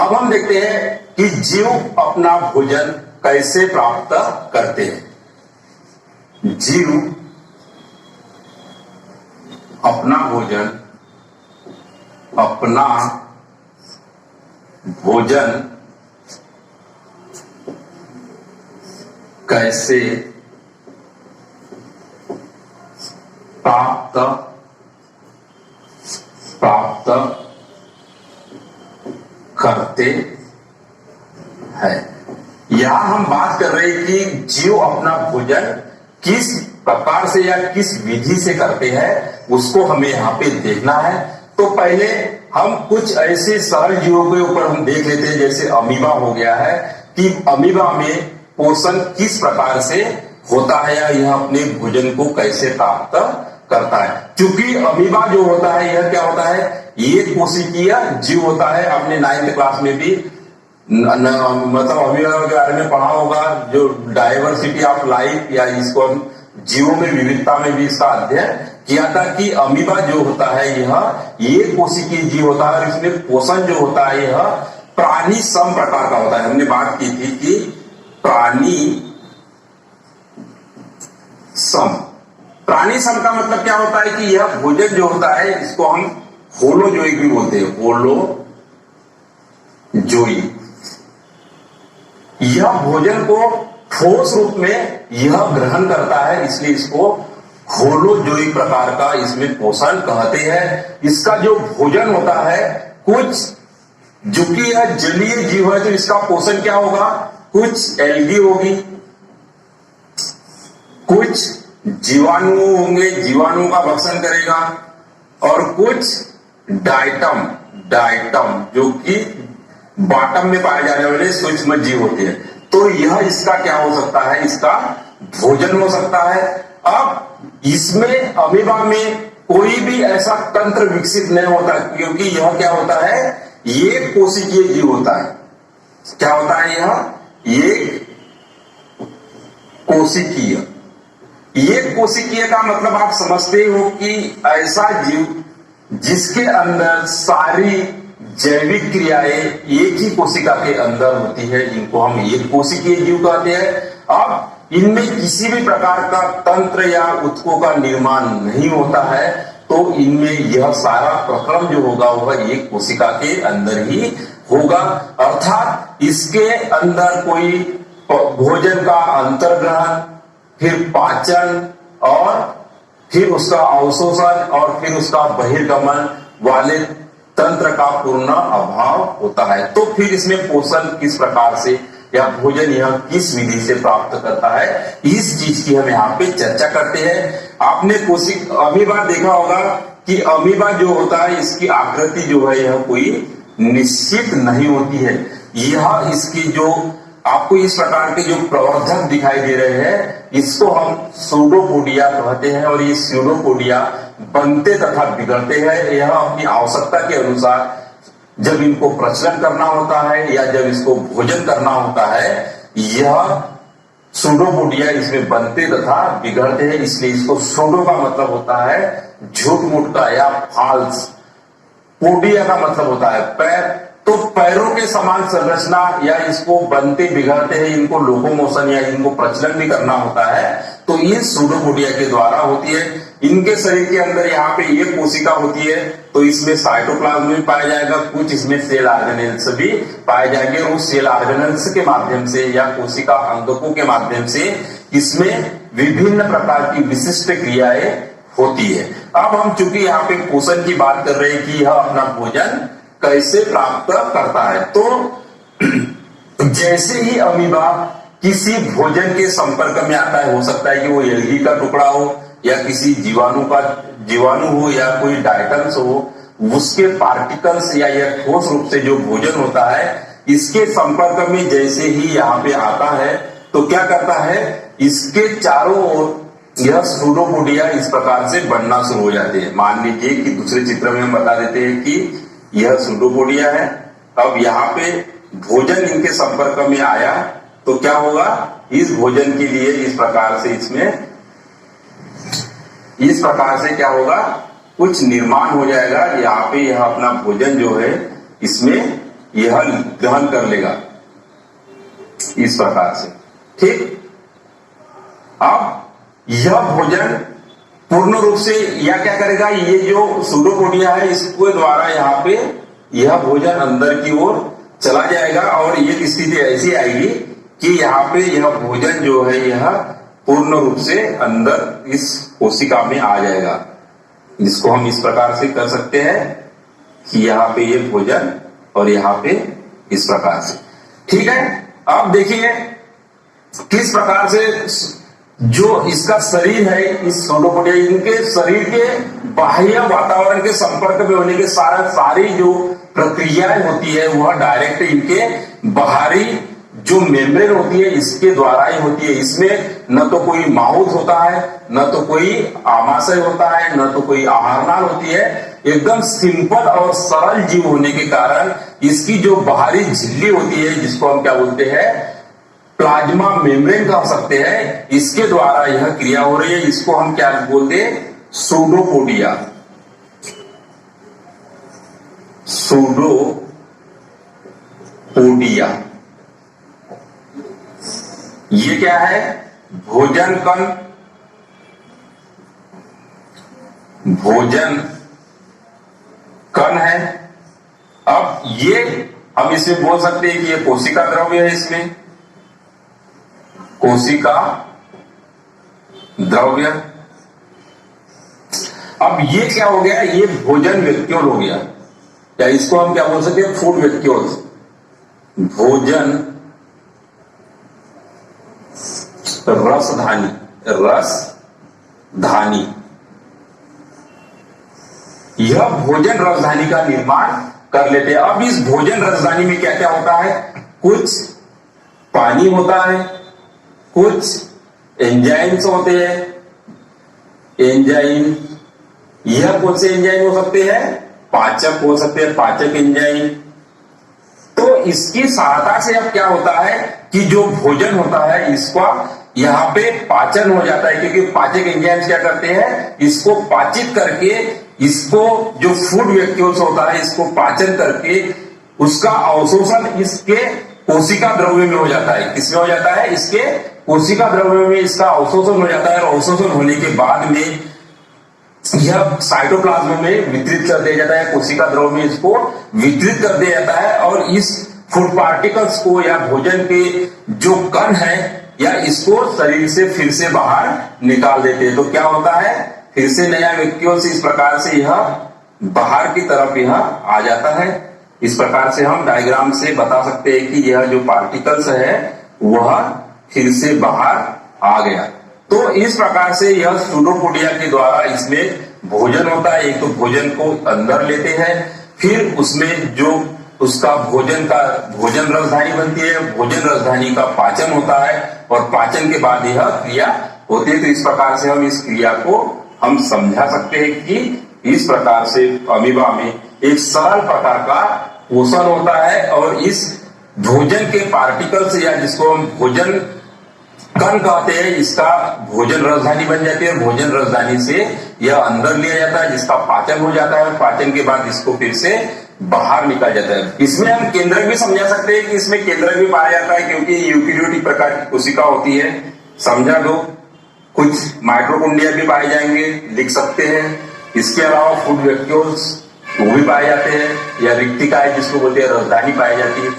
अब हम देखते हैं कि जीव अपना भोजन कैसे प्राप्त करते हैं। जीव अपना भोजन कैसे प्राप्त करते हैं। यहां हम बात कर रहे हैं कि जीव अपना भोजन किस प्रकार से या किस विधि से करते हैं, उसको हमें यहाँ पे देखना है। तो पहले हम कुछ ऐसे सरल जीवों के ऊपर हम देख लेते हैं, जैसे अमीबा हो गया है, कि अमीबा में पोषण किस प्रकार से होता है या यह अपने भोजन को कैसे प्राप्त करता है। क्योंकि अमीबा जो होता है यह क्या होता है, एक कोशिकीय जीव होता है। आपने 9th क्लास में भी मतलब अमीबा के बारे में पढ़ा होगा, जो डायवर्सिटी ऑफ लाइफ या इसको हम जीवों में विविधता में भी इसका अध्ययन किया था कि अमीबा जो होता है यह एक कोशिकीय जीव होता है और इसमें पोषण जो होता है यह प्राणी सम प्रकार का होता है। हमने बात की थी कि प्राणी सम का मतलब क्या होता है कि यह भोजन जो होता है इसको हम होलोजोइक भी बोलते हैं। होलोजोइक, यह भोजन को ठोस रूप में यह ग्रहण करता है, इसलिए इसको होलोजोइक प्रकार का इसमें पोषण कहते हैं। इसका जो भोजन होता है कुछ, जो कि यह जलीय जीव है तो इसका पोषण क्या होगा, कुछ एल्गी होगी, कुछ जीवाणु होंगे, जीवाणु का भक्षण करेगा, और कुछ डाइटम जो कि बॉटम में पाए जाने वाले सूक्ष्म जीव होते हैं। तो यह इसका क्या हो सकता है, इसका भोजन हो सकता है। अब इसमें अमीबा में कोई भी ऐसा तंत्र विकसित नहीं होता, क्योंकि यह क्या होता है, एक कोशिकीय जीव होता है। क्या होता है यह, एक कोशिकीय। एक कोशिकीय का मतलब आप समझते हो कि ऐसा जीव जिसके अंदर सारी जैविक क्रियाएं एक ही कोशिका के अंदर होती है, इनको हम एक कोशिकीय जीव कहते हैं। अब इनमें किसी भी प्रकार का तंत्र या उत्तकों का निर्माण नहीं होता है, तो इनमें यह सारा प्रक्रम जो होगा वह एक कोशिका के अंदर ही होगा। अर्थात इसके अंदर कोई भोजन का अंतर्ग्रहण, फिर पाचन, और फिर उसका अवशोषण, और फिर उसका बहिर्गमन वाले तंत्र का पूर्ण अभाव होता है। तो फिर इसमें पोषण किस प्रकार से या भोजन यह किस विधि से प्राप्त करता है, इस चीज की हम यहाँ पे चर्चा करते हैं। आपने अमीबा देखा होगा कि अमीबा जो होता है इसकी आकृति जो है यह कोई निश्चित नहीं होती है। यह इसकी जो आपको इस प्रकार के जो प्रवर्धक दिखाई दे रहे हैं इसको हम सूडोपोडिया कहते हैं, और ये सूडोपोडिया बनते तथा बिगड़ते हैं। यह अपनी आवश्यकता के अनुसार जब इनको प्रचलन करना होता है या जब इसको भोजन करना होता है, यह सूडोपोडिया इसमें बनते तथा बिगड़ते हैं। इसलिए इसको सूडो का मतलब होता है झूठ मूठ का या फाल्स, पोडिया का मतलब होता है पैर। तो पैरों के समान संरचना या इसको बनते बिगड़ते हैं, इनको लोकोमोशन या इनको प्रचलन भी करना होता है, तो ये सूडोपोडिया के द्वारा होती है। इनके शरीर के अंदर यहाँ पे एक कोशिका होती है, तो इसमें साइटोप्लाज्म भी पाया जाएगा, कुछ इसमें सेल ऑर्गेनेल्स भी पाए जाएंगे, और उस सेल ऑर्गेनेल्स के माध्यम से या कोशिका अंगकों के माध्यम से इसमें विभिन्न प्रकार की विशिष्ट क्रियाएं होती है। अब हम चूंकि यहाँ पे पोषण की बात कर रहे हैं कि यह अपना भोजन कैसे प्राप्त करता है, तो जैसे ही अमीबा किसी भोजन के संपर्क में आता है, हो सकता है कि वो एल्गी का टुकड़ा हो या किसी जीवाणु हो या कोई डाइटम्स हो, उसके पार्टिकल्स या यह ठोस रूप से जो भोजन होता है इसके संपर्क में जैसे ही यहाँ पे आता है, तो क्या करता है, इसके चारों ओर यह सूडोपोडिया इस प्रकार से बनना शुरू हो जाते हैं। मान लीजिए कि दूसरे चित्र में हम बता देते हैं कि यह सूडोपोडिया है। अब यहाँ पे भोजन इनके संपर्क में आया तो क्या होगा, इस भोजन के लिए इस प्रकार से इसमें इस प्रकार से क्या होगा, कुछ निर्माण हो जाएगा। यहाँ पे यह अपना भोजन जो है इसमें यह ग्रहण कर लेगा इस प्रकार से। ठीक, अब यह भोजन पूर्ण रूप से या क्या करेगा, ये जो सूडोपोडिया है इसके द्वारा यहाँ पे यह भोजन अंदर की ओर चला जाएगा और ये स्थिति ऐसी आएगी कि यहाँ पे यह भोजन जो है यह पूर्ण रूप से अंदर इस कोशिका में आ जाएगा। जिसको हम इस प्रकार से कर सकते हैं कि यहाँ पे ये भोजन और यहाँ पे इस प्रकार से। ठीक है, अब देखिए किस प्रकार से जो इसका शरीर है, इस सूडोपोडिया, इनके शरीर के बाह्य वातावरण के संपर्क में होने के सारी जो प्रक्रियाएं होती है वह डायरेक्ट इनके बाहरी जो मेम्ब्रेन होती है इसके द्वारा ही होती है। इसमें न तो कोई माउथ होता है, न तो कोई आमाशय होता है, न तो कोई आहारनाल होती है। एकदम सिंपल और सरल जीव होने के कारण इसकी जो बाहरी झिल्ली होती है, जिसको हम क्या बोलते हैं, प्लाज्मा मेम्ब्रेन कह सकते हैं, इसके द्वारा यह क्रिया हो रही है। इसको हम क्या बोलते हैं, सूडोपोडिया। सूडोपोडिया ये क्या है, भोजन कण है। अब ये हम इसमें बोल सकते हैं कि ये कोशिका द्रव्य है, इसमें कोशिका द्रव्य। अब ये क्या हो गया, ये भोजन वैक्यूल हो गया, या इसको हम क्या बोल सकते हैं, फूड वैक्यूल्स, भोजन रसधानी। यह भोजन रसधानी का निर्माण कर लेते हैं। अब इस भोजन रसधानी में क्या क्या होता है, कुछ पानी होता है, कुछ एंजाइम्स होते हैं। एंजाइम, यह कौन से एंजाइम हो सकते हैं, पाचक हो सकते हैं, पाचक एंजाइम। तो इसकी सहायता से अब क्या होता है कि जो भोजन होता है इसका यहाँ पे पाचन हो जाता है, क्योंकि पाचक एंजाइम्स क्या करते हैं, इसको पाचित करके, इसको जो फूड वैक्यूल्स होता है इसको पाचन करके उसका अवशोषण इसके कोशिका द्रव्य में हो जाता है। किसमें हो जाता है, इसके कोशिका द्रव्य में इसका अवशोषण हो जाता है। और अवशोषण होने के बाद में यह साइटोप्लाज्म में वितरित कर दिया जाता है, कोशिका द्रव्य में इसको वितरित कर दिया जाता है। और इस फूड पार्टिकल्स को या भोजन के जो कण है या इसको शरीर से फिर से बाहर निकाल देते हैं। तो क्या होता है, फिर से नया वैक्यूल्स इस प्रकार से यह बाहर की तरफ यह आ जाता है। इस प्रकार से हम डायग्राम से बता सकते हैं कि यह जो पार्टिकल्स है वह फिर से बाहर आ गया। तो इस प्रकार से यह सूडोपोडिया के द्वारा इसमें भोजन होता है। एक तो भोजन को अंदर लेते हैं, फिर उसमें जो उसका भोजन रसधानी बनती है, भोजन रसधानी का पाचन होता है और पाचन के बाद यह क्रिया होती है। तो इस प्रकार से हम इस क्रिया को हम समझा सकते हैं कि इस प्रकार से अमीबा में एक सरल प्रकार का पोषण होता है और इस भोजन के पार्टिकल्स या जिसको हम भोजन कण कहते हैं, इसका भोजन राजधानी बन जाती है। भोजन राजधानी से यह अंदर लिया जाता है जिसका पाचन हो जाता है और पाचन के बाद इसको फिर से बाहर निकाल जाता है। इसमें हम केंद्रक भी समझा सकते हैं कि इसमें केंद्रक भी पाया जाता है क्योंकि यूकेरियोटिक प्रकार की कोशिका होती है, समझा दो। कुछ माइटोकॉन्ड्रिया भी पाए जाएंगे, लिख सकते हैं। इसके अलावा फूड वैक्यूल्स वो भी पाए जाते हैं या रिक्तिकाएं जिसको बोलते हैं राजधानी पाई जाती है।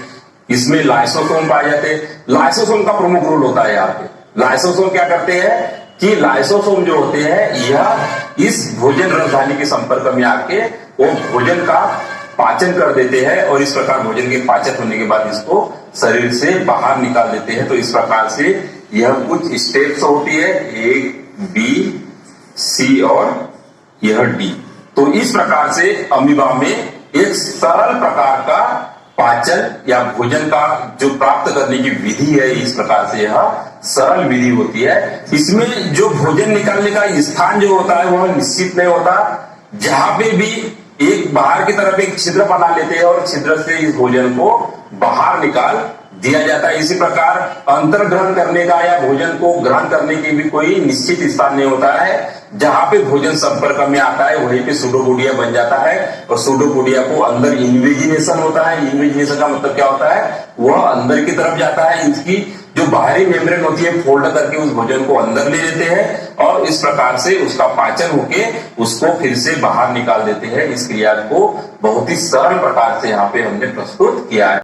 इसमें लाइसोसोम पाए जाते हैं। लाइसोसोम का प्रमुख रोल होता है यहाँ पे। लाइसोसोम क्या करते हैं कि लाइसोसोम जो होते हैं यह इस भोजन राजधानी के संपर्क में आके वो भोजन का पाचन कर देते हैं और इस प्रकार भोजन के पाचन होने के बाद इसको शरीर से बाहर निकाल देते हैं। तो इस प्रकार से यह कुछ स्टेप्स होती है, ए बी सी और यह डी। तो इस प्रकार से अमीबा में एक सरल प्रकार का पाचन या भोजन का जो प्राप्त करने की विधि है, इस प्रकार से यह सरल विधि होती है। इसमें जो भोजन निकालने का स्थान जो होता है वह निश्चित नहीं होता। जहां पे भी एक बाहर की तरफ एक छिद्र बना लेते हैं और छिद्र से इस भोजन को बाहर निकाल दिया जाता है। इसी प्रकार अंतर्ग्रहण करने का या भोजन को ग्रहण करने की भी कोई निश्चित स्थान नहीं होता है। जहां पे भोजन संपर्क में आता है वहीं पे सूडोपोडिया बन जाता है और सूडोपोडिया को अंदर इन्वेजिनेशन होता है। इन्वेजिनेशन का मतलब क्या होता है, वह अंदर की तरफ जाता है। इसकी जो बाहरी मेम्ब्रेन होती है फोल्ड करके उस भोजन को अंदर ले लेते हैं और इस प्रकार से उसका पाचन होके उसको फिर से बाहर निकाल देते हैं। इस क्रिया को बहुत ही सरल प्रकार से यहाँ पे हमने प्रस्तुत किया है।